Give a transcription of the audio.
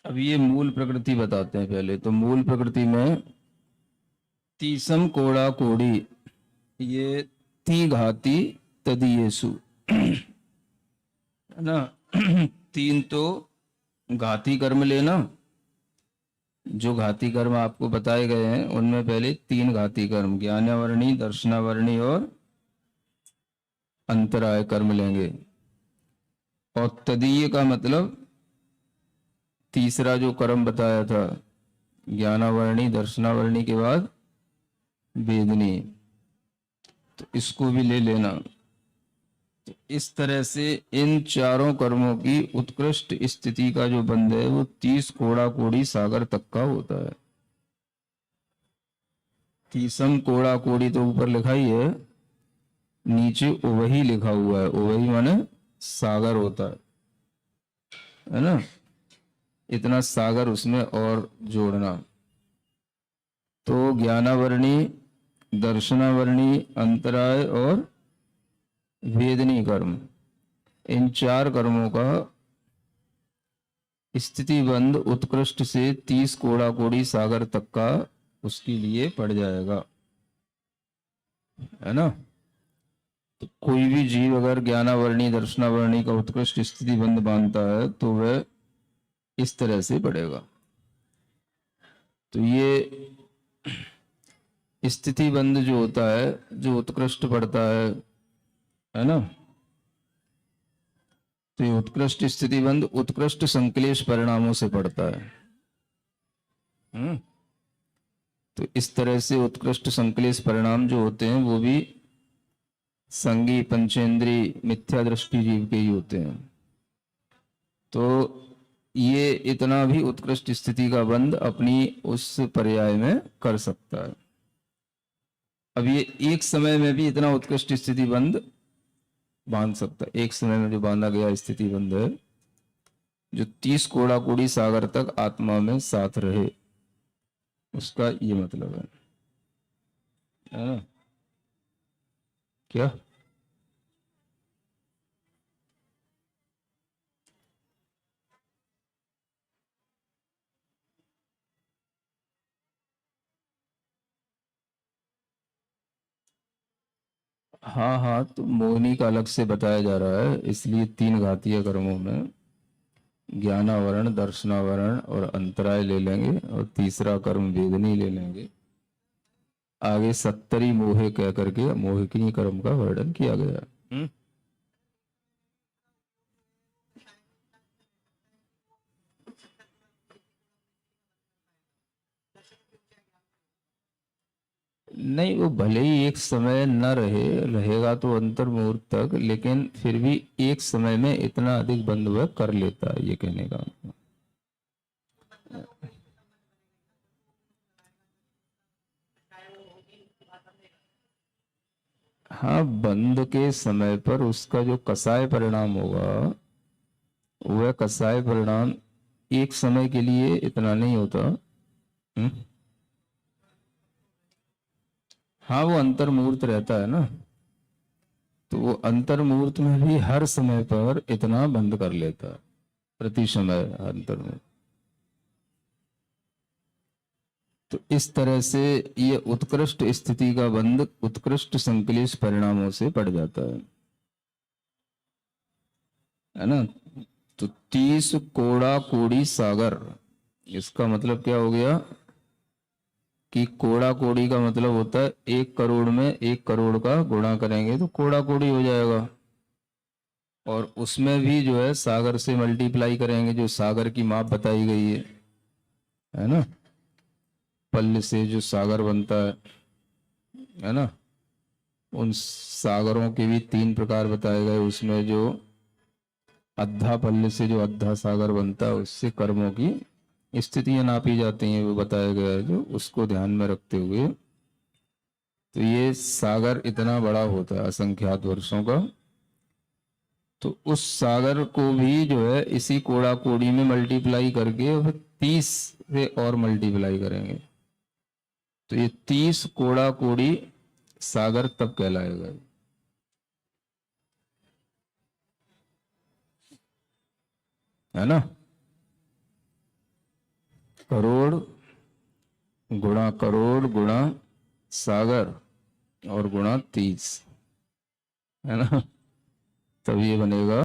अब ये मूल प्रकृति बताते हैं पहले। तो मूल प्रकृति में तीसम कोड़ा कोड़ी, ये ती घाती तदीयेसु, है ना। तीन तो घाती कर्म लेना, जो घाती कर्म आपको बताए गए हैं उनमें पहले तीन घाती कर्म, ज्ञानावरणी, दर्शनावरणी और अंतराय कर्म लेंगे। और तदीय का मतलब तीसरा जो कर्म बताया था, ज्ञानावरणी दर्शनावरणी के बाद वेदनी, तो इसको भी ले लेना। तो इस तरह से इन चारों कर्मों की उत्कृष्ट स्थिति का जो बंध है वो 30 कोड़ा कोड़ी सागर तक का होता है। तीसम कोड़ा कोड़ी तो ऊपर लिखा ही है, नीचे वही लिखा हुआ है। वही माने सागर होता है ना। इतना सागर उसमें और जोड़ना। तो ज्ञानावरणी, दर्शनावरणी, अंतराय और वेदनी कर्म, इन चार कर्मों का स्थिति बंद उत्कृष्ट से 30 कोड़ा कोड़ी सागर तक का उसके लिए पड़ जाएगा, है ना। तो कोई भी जीव अगर ज्ञानावरणी दर्शनावरणी का उत्कृष्ट स्थिति बंद मानता है तो वह इस तरह से पड़ेगा। तो ये स्थिति बंद जो होता है, जो उत्कृष्ट पड़ता है ना। तो ये उत्कृष्ट स्थिति बंद उत्कृष्ट संक्लेश परिणामों से पड़ता है। तो इस तरह से उत्कृष्ट संक्लेश परिणाम जो होते हैं वो भी संगी पंचेंद्री मिथ्या दृष्टि जीव के ही होते हैं। तो ये इतना भी उत्कृष्ट स्थिति का बंध अपनी उस पर्याय में कर सकता है। अब ये एक समय में भी इतना उत्कृष्ट स्थिति बंध बांध सकता है। एक समय में जो बांधा गया स्थिति बंध है, जो 30 कोड़ा कोड़ी सागर तक आत्मा में साथ रहे, उसका ये मतलब है ना। क्या हाँ हाँ, तो मोहिनी का अलग से बताया जा रहा है, इसलिए तीन घातीय कर्मों में ज्ञानावरण, दर्शनावरण और अंतराय ले लेंगे और तीसरा कर्म वेदनी ले लेंगे। आगे 70 मोहे कह करके मोहिनी कर्म का वर्णन किया गया। नहीं, वो भले ही एक समय न रहेगा तो अंतर मुहूर्त तक, लेकिन फिर भी एक समय में इतना अधिक बंद वह कर लेता है, ये कहने का। हाँ, बंद के समय पर उसका जो कसाय परिणाम होगा, वह कसाय परिणाम एक समय के लिए इतना नहीं होता। हाँ, वो अंतर मुहूर्त रहता है ना, तो वो अंतर मुहूर्त में भी हर समय पर इतना बंद कर लेता है, प्रति समय अंतर में। तो इस तरह से ये उत्कृष्ट स्थिति का बंध उत्कृष्ट संक्लेश परिणामों से पड़ जाता है ना। तो 30 कोड़ा कोड़ी सागर, इसका मतलब क्या हो गया कि कोड़ा कोड़ी का मतलब होता है 1 करोड़ में 1 करोड़ का गुणा करेंगे तो कोड़ा कोड़ी हो जाएगा। और उसमें भी जो है सागर से मल्टीप्लाई करेंगे, जो सागर की माप बताई गई है ना। पल्ल से जो सागर बनता है ना, उन सागरों के भी 3 प्रकार बताए गए। उसमें जो अद्धा पल्ल से जो अद्धा सागर बनता है, उससे कर्मों की स्थितियां नापी जाती हैं, वो बताया गया है, जो उसको ध्यान में रखते हुए। तो ये सागर इतना बड़ा होता है असंख्यात वर्षों का। तो उस सागर को भी जो है इसी कोड़ा कोड़ी में मल्टीप्लाई करके और 30 से और मल्टीप्लाई करेंगे, तो ये 30 कोड़ा कोड़ी सागर तब कहलाएगा। है ना। करोड़ गुणा सागर और गुणा 30, है ना, तब ये बनेगा